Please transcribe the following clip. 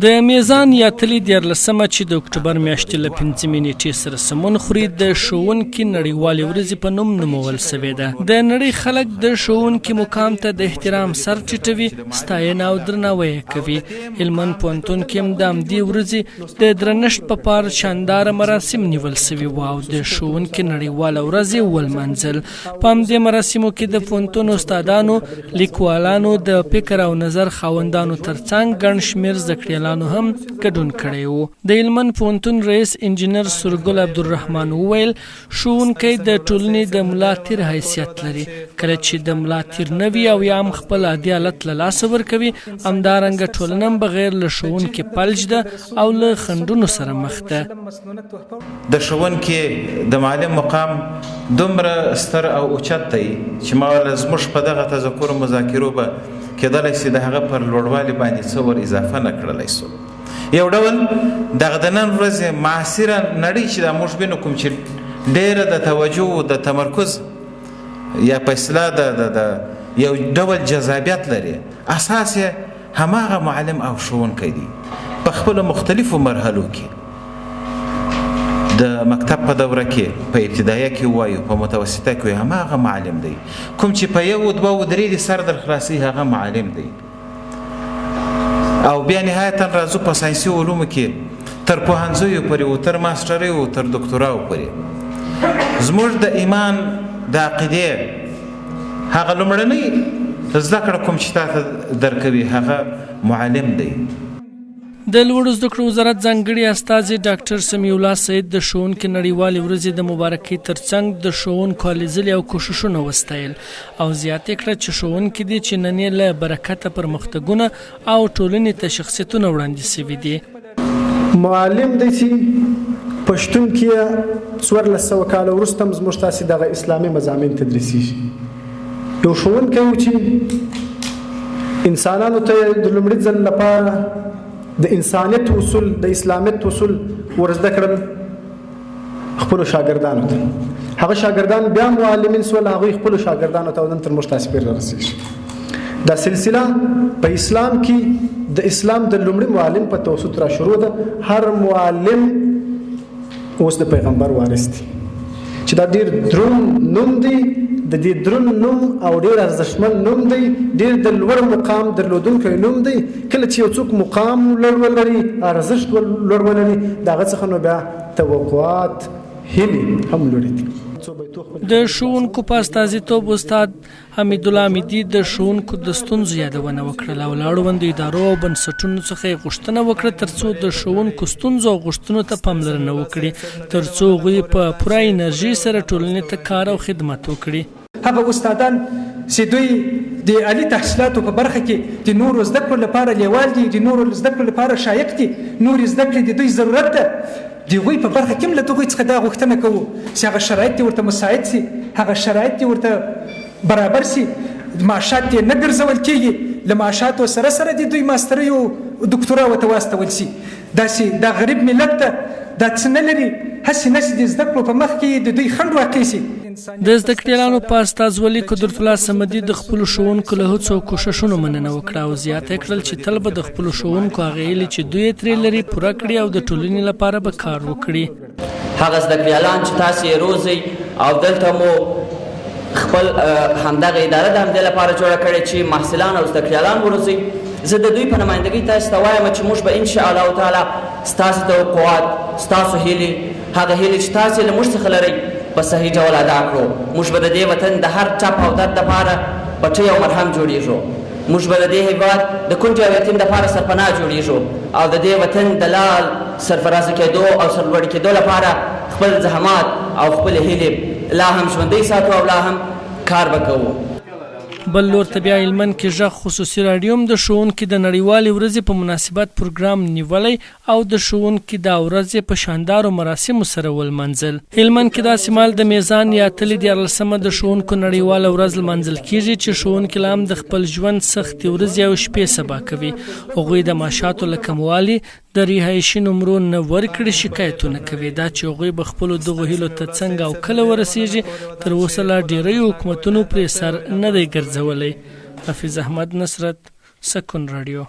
د میزان یا تلي 14 چې د اکتوبر میاشتې له 5 نیټې سره سمون خوري د ښوونکي نړیوالې ورځې په نوم نومول سوې ده. د نړۍ خلک د ښوونکي مقام ته د احترام سر ټیټوي، ستاینه او درناوی کوي. هلمند پوهنتون کې هم د همدې ورځې د درنښت په پار شانداره مراسم نیول سوي وو او د ښوونکي نړیواله ورځ یې ولمانځل. په همدې مراسمو کې د پوهنتون استادانو، لیکوالانو، د فکر او نظر خاوندانو ترڅنګ ګڼ شمېر زده کړیالانو هم ګډون کړی و. د هلمند پوهنتون رئیس انجینر سرګل عبدالرحمن وویل ښوونکی د ټولنې د ملا تیر حیثیت لري. کله چې د ملا تیر نه وي او یا هم خپل عادي حالت له لاسه ورکوي، همدارنګه ټولنه هم بغیر له ښوونکي فلج ده او له خنډونو سره مخ ده. د ښوونکي د معلم مقام دومره ستر او اوچت دی چې ما زموږ په دغه تذکر مذاکرو به کېدلی سي د هغه پر لوړوالي باندې څه ور اضافه نه کړلی سو. یو ډول دغه د نن ورځې معاصره نړۍ چې دا موږ وینو کوم چې ډېره د توجه او د تمرکز یا په اصطلاح د یو ډول جذابیت لري، اساس یې هماغه معلم او ښوونکی دی. په خپلو مختلفو مرحلو کې د مکتب په دوره کې، په ابتدایه کې وایو، په متوسطه کې هماغه معلم دی. کوم چې په 1 2 3 سر در خلاصي هغه معلم دی. او بیا نهایتا راځو په ساینسي علومو کې تر پوهنځیو پورې او تر ماسټریو تر دکتوراو پورې زموږ د ایمان د عقیدې هغه لومړنۍ زده کړه کوم چې تاته درکوي هغه معلم دی. د لوړو زده کړو وزارت ځانګړي استازي ډاکټر سمیع الله سید د ښوونکي نړیوالې ورځې د مبارکۍ ترڅنګ د ښوونکو هلې ځلې او کوښښونه وستایل او زیاته کړه چې ښوونکي دي چې نن یې له برکته پرمختګونه او ټولنې ته شخصیتونه وړاندې سوي دي. معلم دی چې پښتون کې 1400 کاله وروسته هم زموږ تاسې دغه اسلامي مضامین تدریسیږي. یو ښوونکی و چې انسانانو ته د لومړي ځل لپاره د انسانیت اصول، د اسلامیت اصول ورزده کړل خپلو شاګردانو ته. هغه شاګردان بیا معلمین سول، هغوی خپلو شاګردانو ته ودن تر موږ تاسې پورې رارسېږي. دا سلسله په اسلام کې د اسلام د لومړي معلم په توسط را شروع ده. هر معلم اوس د پیغمبر وارث دی چې دا ډېر دروند نوم دی. د دې دروند نوم او ډېر ارزښتمن نوم دی، ډېر د لوړ مقام درلودونکی نوم دی. کله چې یو څوک مقام لوړ ولري، ارزښت لوړ ولري، د هغه څخه نو بیا توقعات، هیلې هم لوړې دي. د ښوونکو په استازیتوب استاد حمیدالله امیدي د ښوونکو د ستونزو یادونه وکړله او له اړوندو ادارو او بنسټونو څخه یې غوښتنه وکړه ترڅو د ښوونکو ستونزو او غوښتنو ته پاملرنه وکړي، ترڅو هغوی په پوره انرژي سره ټولنې ته کار او خدمت وکړي. هغه استادان چې دوی د عالي تحصیلاتو په برخه کې د نورو زده کړو لپاره لیوال دي، د نورو زده کړو لپاره شایق دي، نورې زده کړې د دوی ضرورت ده، د هغوی په برخه کې هم له هغوی څخه دا غوښتنه کوو چې هغه شرایط دې ورته مساعد سي، هغه شرایط دې ورته برابر سي، معاشات دې نه ګرځول کېږي، له معاشاتو سره سره دې دوی ماسترۍ او دکتورا ورته واستول سي. داسې دا غریب ملت ته دا څه نه لري، هسې نسې د زده کړو په مخ کې د دوی خنډ واقع سي. د زده کړیالانو په استازولي قدرت الله صمدي د خپلو ښوونکو له هڅو او کوښښونو مننه وکړه او زیاته کړل چې تل به د خپلو ښوونکو هغه هیلې چې دوی یې ترې لري پوره کړي او د ټولنې لپاره به کار وکړي. هغه زده کړیالان چې تاسې یې روزئ او دلته مو خپل همدغه اداره د همدې لپاره جوړه کړې چې محصلان او زده کړیالان وروزئ. زه د دوی په نمایندګۍ تاسو ته وایم چې موږ به انشاءالله تعالی ستاسو توقعات، ستاسو هیلې، هغه هیلې چې تاسې له موږ څخه لرئ په صحیح ډول ادا کړو. موږ به د دې وطن د هر ټپ او درد دپاره پټۍ او مرهم جوړېږو. موږ به د دې هېواد د کونج او یتیم دپاره سرپناه جوړېږو او د دې وطن د لال سرفرازه کېدو او سرلوړي کېدو لپاره خپل زحمات او خپلې هیلې لا هم ژوندۍ ساتو او لا هم کار به کوو. بل لور ته بیا هلمند کې غږ خصوصي راډیو هم د ښوونکي د نړیوالې ورځې په مناسبت پروګرام نیولی او د ښوونکي دا ورځ په شاندارو مراسمو سره ولمانځل. هلمند کې داسې مهال د میزان یا تلي 14 د ښوونکو نړیواله ورځ لمانځل کیږي چې ښوونکي لا هم د خپل ژوند سختې ورځې او شپې سبا کوي. هغوی د معاشاتو له کموالي، د رهایشي نمرو نه ورکړې شکایتونه کوي. دا چې هغوی به خپلو دغو هیلو ته څنګه او کله ورسیږي تر اوسه لا ډیری حکومتونو پرې سر نه دی ګرځولی. حفیظ احمد نصرت، سکون راډیو.